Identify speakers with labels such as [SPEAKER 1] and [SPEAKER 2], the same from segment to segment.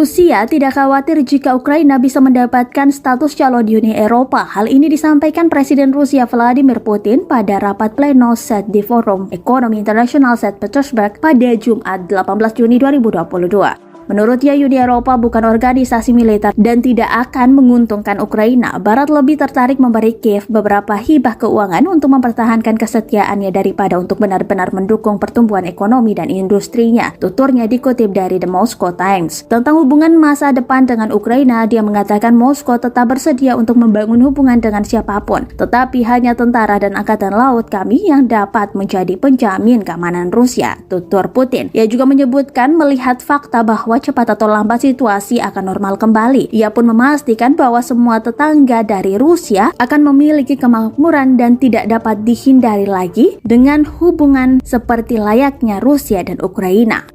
[SPEAKER 1] Rusia tidak khawatir jika Ukraina bisa mendapatkan status calon di Uni Eropa. Hal ini disampaikan Presiden Rusia Vladimir Putin pada rapat pleno SET di Forum Ekonomi Internasional St. Petersburg pada Jumat 18 Juni 2022. Menurutnya, Uni Eropa bukan organisasi militer dan tidak akan menguntungkan Ukraina. Barat lebih tertarik memberi Kiev beberapa hibah keuangan untuk mempertahankan kesetiaannya daripada untuk benar-benar mendukung pertumbuhan ekonomi dan industrinya. Tuturnya dikutip dari The Moscow Times. Tentang hubungan masa depan dengan Ukraina, dia mengatakan Moskow tetap bersedia untuk membangun hubungan dengan siapapun, tetapi hanya tentara dan angkatan laut kami yang dapat menjadi penjamin keamanan Rusia, tutur Putin. Ia juga menyebutkan melihat fakta bahwa cepat atau lambat situasi akan normal kembali. Ia pun memastikan bahwa semua tetangga dari Rusia akan memiliki kemakmuran dan tidak dapat dihindari lagi dengan hubungan seperti layaknya Rusia dan Ukraina.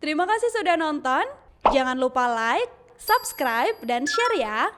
[SPEAKER 2] Terima kasih sudah nonton. Jangan lupa like, subscribe, dan share ya.